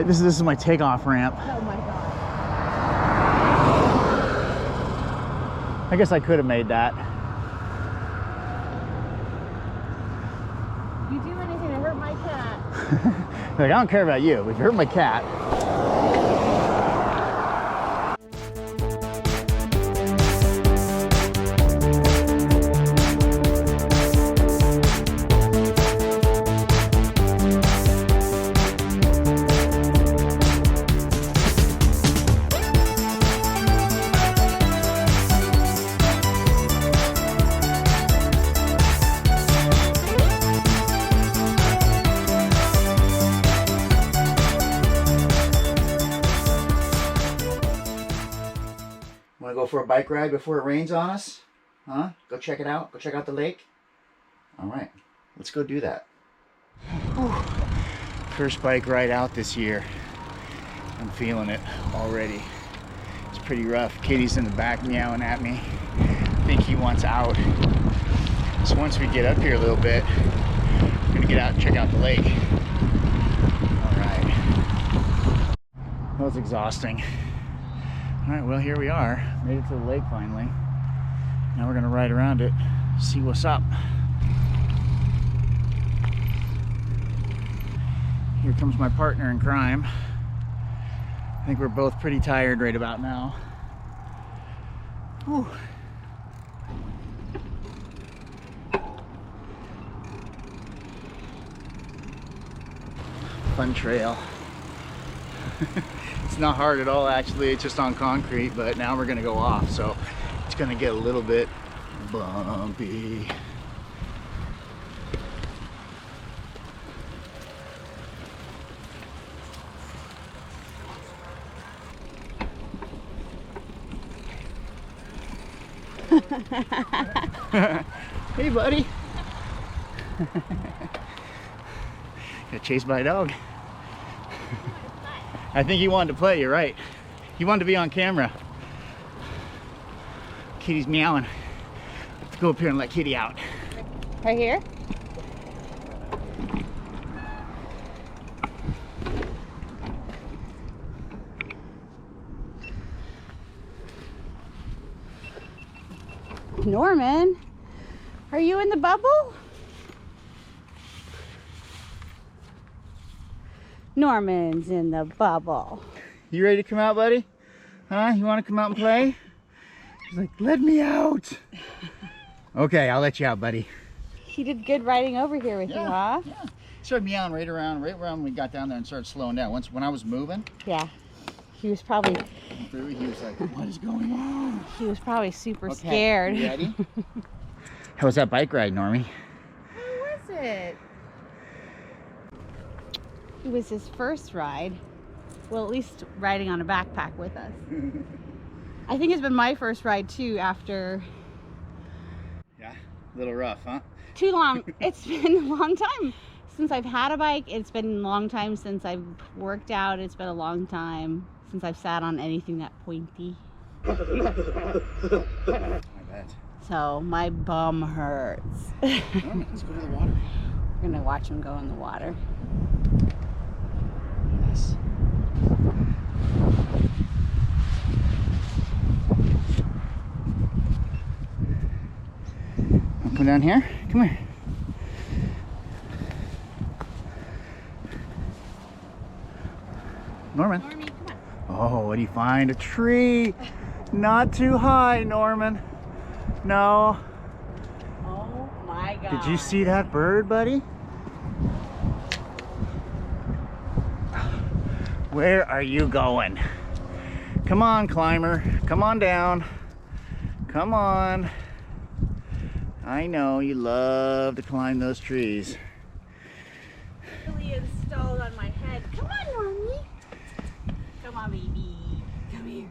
This is my takeoff ramp. Oh my god. I guess I could have made that. You do anything to hurt my cat. Like, I don't care about you. If you hurt my cat. Want to go for a bike ride before it rains on us? Huh? Go check it out. Go check out the lake. All right, let's go do that. Whew. First bike ride out this year. I'm feeling it already. It's pretty rough. Kitty's in the back meowing at me. I think he wants out. So once we get up here a little bit, we're gonna get out and check out the lake. All right. That was exhausting. All right, well, here we are. Made it to the lake finally. Now we're gonna ride around it, see what's up. Here comes my partner in crime. I think we're both pretty tired right about now. Whew. Fun trail. It's not hard at all, actually. It's just on concrete, but now we're gonna go off, so it's gonna get a little bit bumpy. Hey, buddy. Got chased by a dog. I think he wanted to play, you're right. He wanted to be on camera. Kitty's meowing. Let's go up here and let Kitty out. Right here? Norman, are you in the bubble? Norman's in the bubble. You ready to come out, buddy? Huh? You want to come out and play? He's like, let me out. Okay, I'll let you out, buddy. He did good riding over here with you, huh? Yeah. He started meowing right around when we got down there and started slowing down. When I was moving. Yeah. He was probably... He was like, what is going on? He was probably super scared. You ready? How was that bike ride, Normie? How was it? It was his first ride. Well, at least riding on a backpack with us. I think it's been my first ride too after... Yeah, a little rough, huh? Too long. It's been a long time since I've had a bike. It's been a long time since I've worked out. It's been a long time since I've sat on anything that pointy. I bet. So my bum hurts. Norman, let's go to the water. We're gonna watch him go in the water. Yes. Come down here. Come here. Norman. Normie, come on. Oh, what do you find? A tree. Not too high, Norman. No. Oh my God. Did you see that bird, buddy? Where are you going? Come on, climber. Come on down. Come on. I know you love to climb those trees. Really installed on my head. Come on, Normie. Come on, baby. Come here.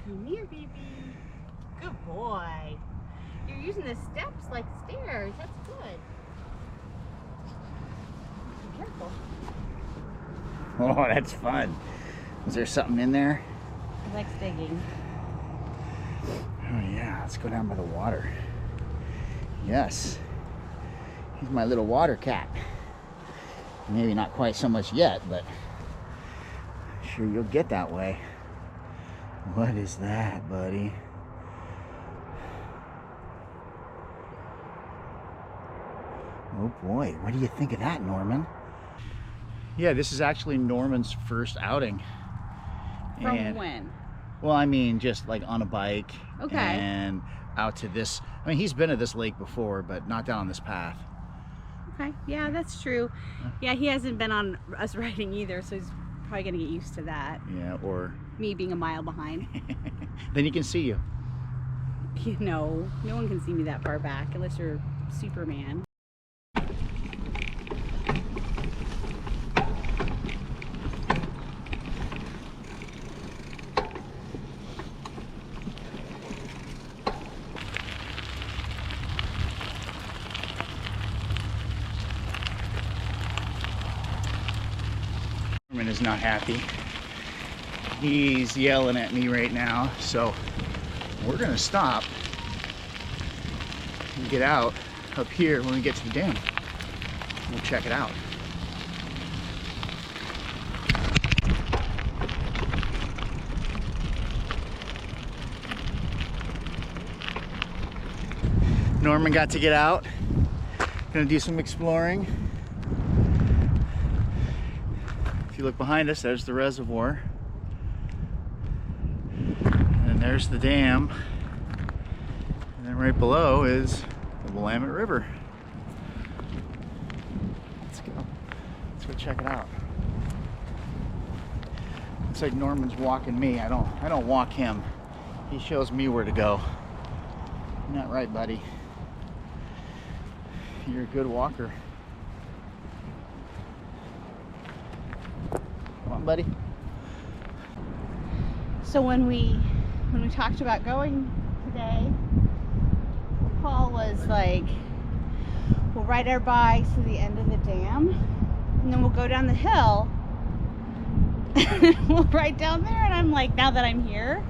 Come here, baby. Good boy. You're using the steps like stairs. That's good. Be careful. Oh, that's fun. Is there something in there? He likes digging. Oh yeah, let's go down by the water. Yes. He's my little water cat. Maybe not quite so much yet, but sure you'll get that way. What is that, buddy? Oh boy, what do you think of that, Norman? Yeah, this is actually Norman's first outing. From when? Well, I mean, just like on a bike. Okay. And out to this. I mean, he's been at this lake before, but not down on this path. Okay, yeah, that's true. Yeah, he hasn't been on us riding either, so he's probably gonna get used to that. Yeah, or me being a mile behind. then he can see you. You know, no one can see me that far back unless you're Superman. Norman is not happy. He's yelling at me right now, so we're gonna stop and get out up here when we get to the dam. We'll check it out. Norman got to get out. Gonna do some exploring. If you look behind us, there's the reservoir. And there's the dam. And then right below is the Willamette River. Let's go. Let's go check it out. Looks like Norman's walking me. I don't walk him. He shows me where to go. You're not right, buddy. You're a good walker. Come on, buddy. So when we talked about going today, Paul was like, we'll ride our bikes to the end of the dam, and then we'll go down the hill. We'll ride down there, and I'm like, now that I'm here,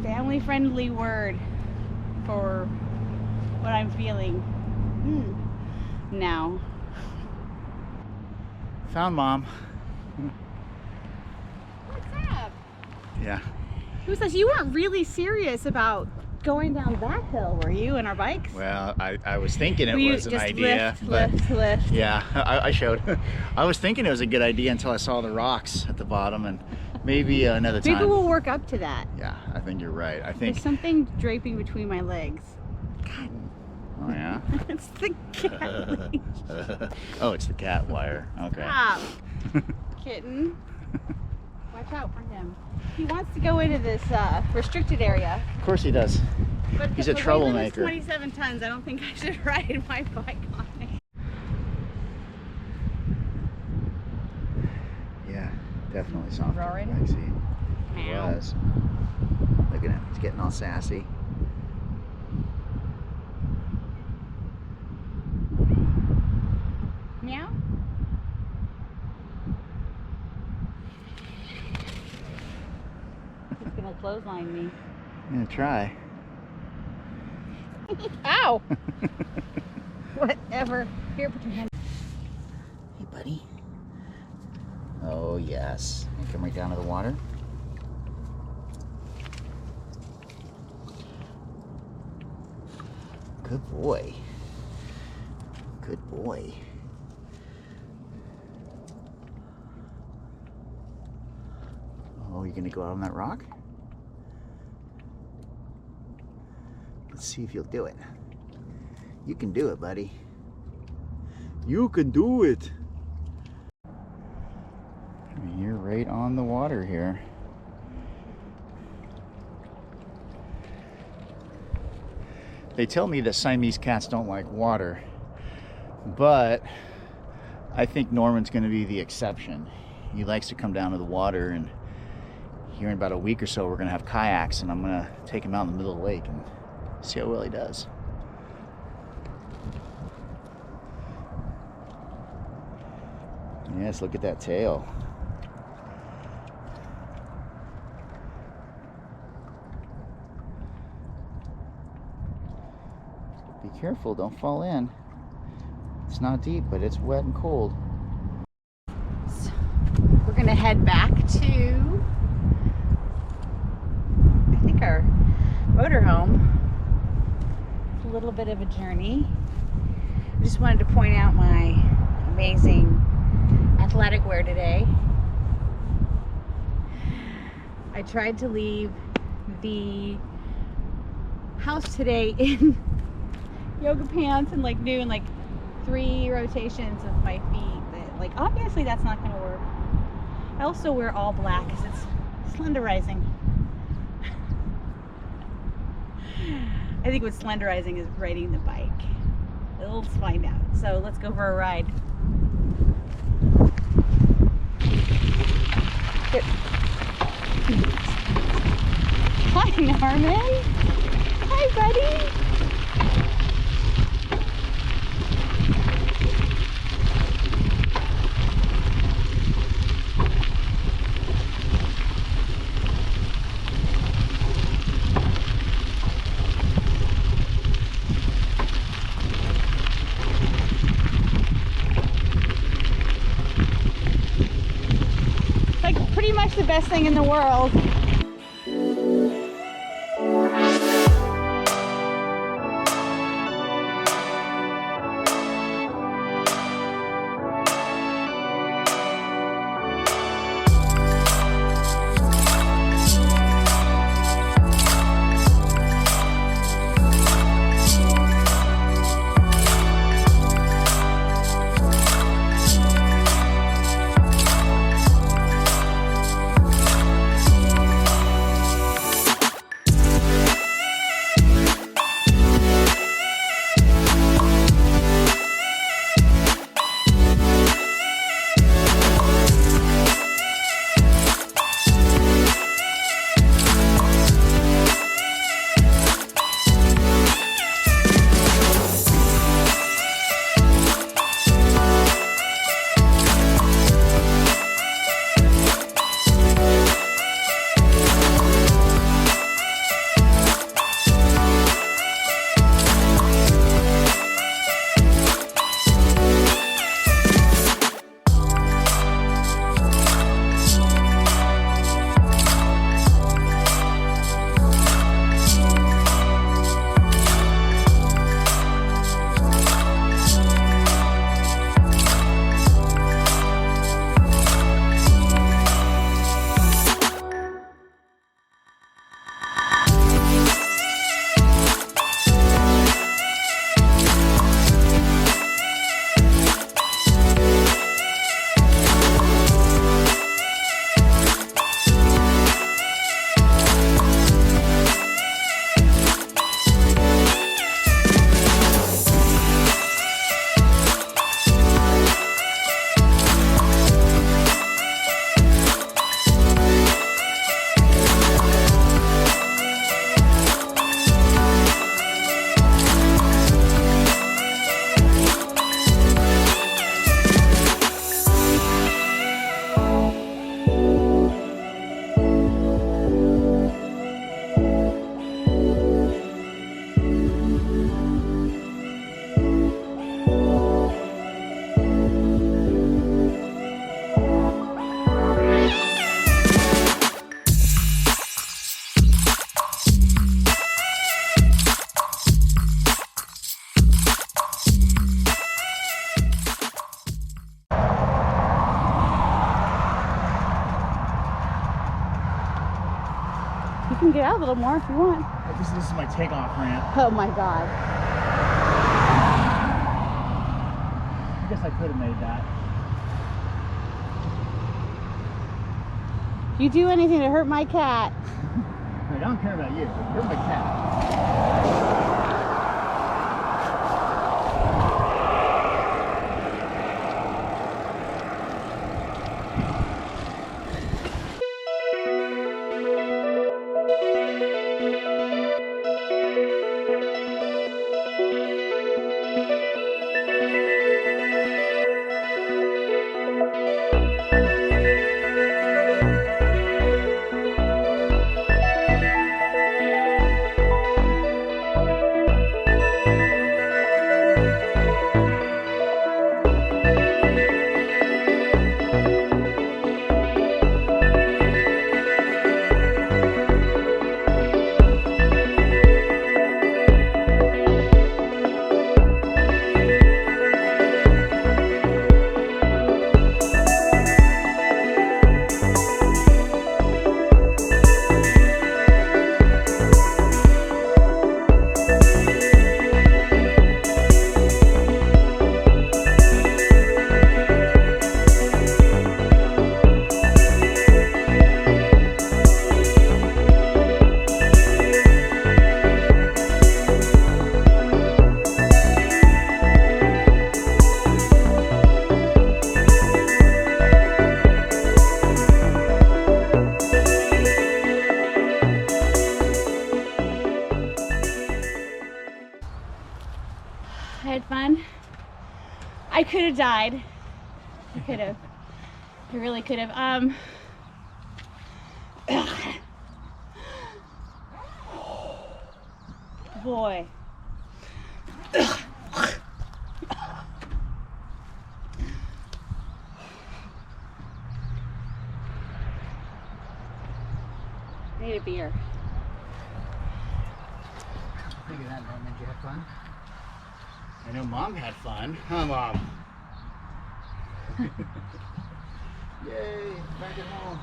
family-friendly word for what I'm feeling now. Found Mom. What's up? Yeah. Who says you weren't really serious about going down that hill, were you, in our bikes? Well, I was thinking it was an just idea. lift. Yeah, I showed. I was thinking it was a good idea until I saw the rocks at the bottom, and maybe another time. Maybe we'll work up to that. Yeah, I think you're right. I think. There's something draping between my legs. God. Oh yeah. It's the cat. Oh, it's the cat wire. Okay. Stop, kitten. Watch out for him. He wants to go into this restricted area. Of course he does. But He's a troublemaker. 27 tons. I don't think I should ride my bike on it. Yeah, definitely soft. Roaring? I see. He Meow. was. Look at him. He's getting all sassy. Meow. He's gonna clothesline me. I'm gonna try. Ow! Whatever. Here, put your hand. Hey, buddy. Oh, yes. You come right down to the water. Good boy. Good boy. Oh, you gonna go out on that rock? Let's see if you'll do it. You can do it, buddy. You can do it. You're right on the water here. They tell me that Siamese cats don't like water, but I think Norman's going to be the exception. He likes to come down to the water, and here in about a week or so we're going to have kayaks, and I'm going to take him out in the middle of the lake and see how well he does. Yes, look at that tail. Be Careful, don't fall in. It's not deep, but it's wet and cold. So we're gonna head back to, I think, our motorhome. It's a little bit of a journey. I just wanted to point out my amazing athletic wear today. I tried to leave the house today in yoga pants and like doing like 3 rotations of my feet. But like obviously that's not gonna work. I also wear all black because it's slenderizing. I think what's slenderizing is riding the bike. Let's find out. So let's go for a ride. Here. Hi, Norman. Hi, buddy. Like pretty much the best thing in the world. You can get out a little more if you want. This is my takeoff ramp. Oh my God. I guess I could have made that. If you do anything to hurt my cat. I don't care about you. You're my cat. I had fun. I could have died. I could have. I really could have. Boy. I need a beer. Think of that, Mom. Did you have fun? I know Mom had fun. Huh, Mom? Yay, back at home.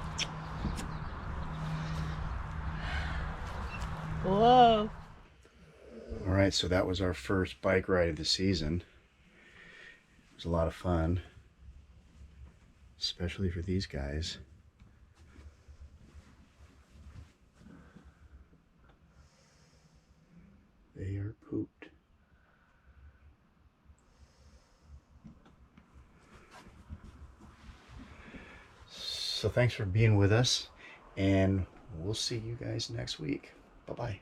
Whoa. All right, so that was our first bike ride of the season. It was a lot of fun, especially for these guys. They are pooped. So thanks for being with us, and we'll see you guys next week. Bye-bye.